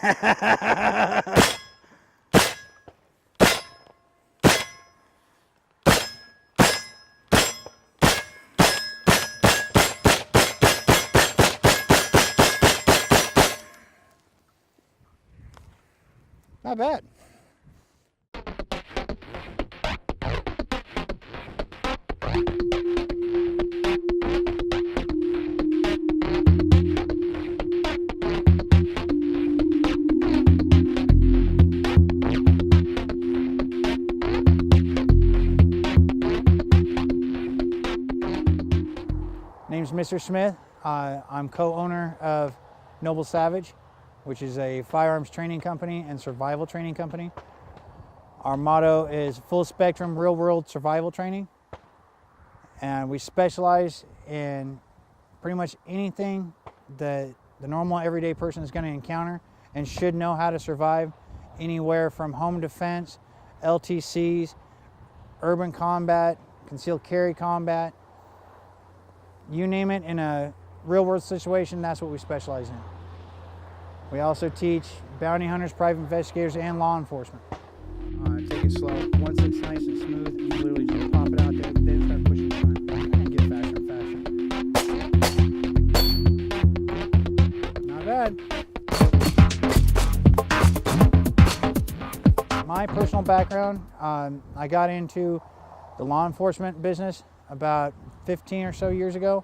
Not bad. Name's Mr. Smith. I'm co-owner of Noble Savage, which is a firearms training company and survival training company. Our motto is full spectrum real world survival training. And we specialize in pretty much anything that the normal everyday person is going to encounter and should know how to survive, anywhere from home defense, LTCs, urban combat, concealed carry combat. You name it, in a real world situation, that's what we specialize in. We also teach bounty hunters, private investigators, and law enforcement. Take it slow. Once it's nice and smooth, you literally just pop it out there, then start pushing the gun and get faster and faster. Not bad. My personal background, I got into the law enforcement business about 15 or so years ago.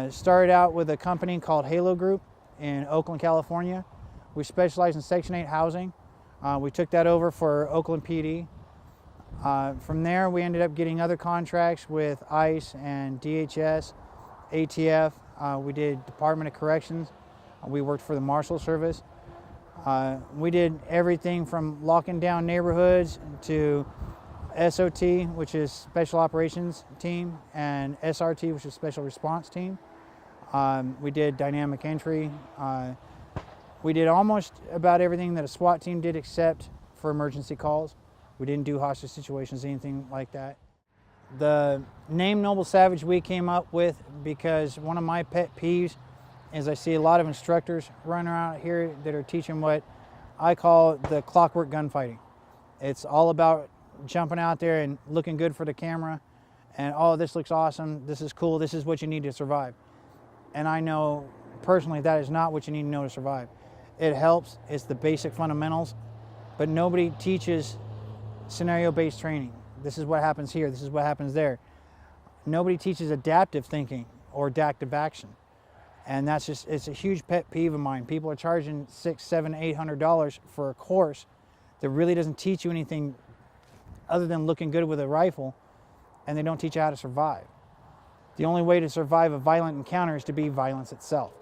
Started out with a company called Halo Group in Oakland, California. We specialize in Section 8 housing. We took that over for Oakland PD. From there, we ended up getting other contracts with ICE and DHS, ATF. We did Department of Corrections. We worked for the Marshal Service. We did everything from locking down neighborhoods to SOT, which is Special Operations Team, and SRT, which is Special Response Team. We did dynamic entry. We did almost about everything that a SWAT team did except for emergency calls. We didn't do hostage situations, anything like that. The name Noble Savage we came up with because one of my pet peeves is I see a lot of instructors running around here that are teaching what I call the clockwork gunfighting. It's all about jumping out there and looking good for the camera and, oh, this looks awesome, this is cool, this is what you need to survive. And I know personally that is not what you need to know to survive. It helps, it's the basic fundamentals, but nobody teaches scenario-based training. This is what happens here, this is what happens there. Nobody teaches adaptive thinking or adaptive action. And that's just, it's a huge pet peeve of mine. People are charging $600, $700, $800 for a course that really doesn't teach you anything other than looking good with a rifle, and they don't teach you how to survive. The only way to survive a violent encounter is to be violence itself.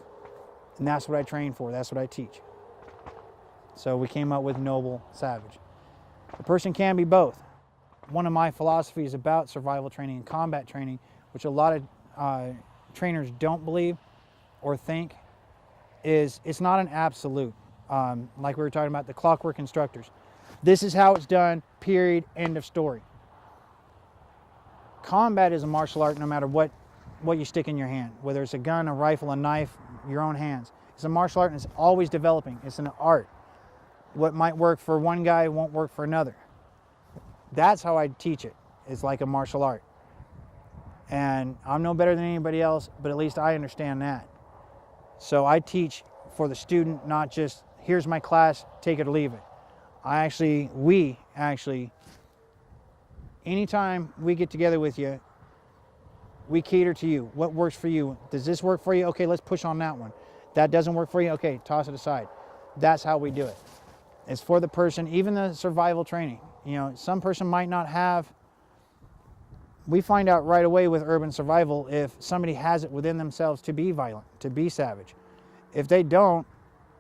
And that's what I train for, that's what I teach. So we came up with Noble Savage. A person can be both. One of my philosophies about survival training and combat training, which a lot of trainers don't believe or think, is it's not an absolute. Like we were talking about the clockwork instructors. This is how it's done, period, end of story. Combat is a martial art no matter what you stick in your hand, whether it's a gun, a rifle, a knife, your own hands. It's a martial art and it's always developing. It's an art. What might work for one guy won't work for another. That's how I teach it. It's like a martial art. And I'm no better than anybody else, but at least I understand that. So I teach for the student, not just, here's my class, take it or leave it. We actually, anytime we get together with you, we cater to you. What works for you? Does this work for you? Okay, let's push on that one. That doesn't work for you? Okay, toss it aside. That's how we do it. It's for the person, even the survival training. You know, some person might not have, we find out right away with urban survival if somebody has it within themselves to be violent, to be savage. If they don't,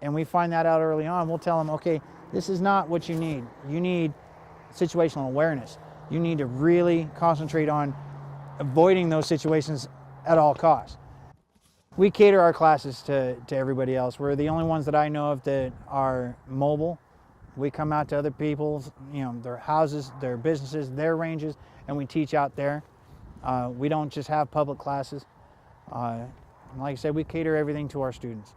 and we find that out early on, we'll tell them, okay, this is not what you need. You need situational awareness. You need to really concentrate on avoiding those situations at all costs. We cater our classes to everybody else. We're the only ones that I know of that are mobile. We come out to other people's, their houses, their businesses, their ranges, and we teach out there. We don't just have public classes. Like I said, we cater everything to our students.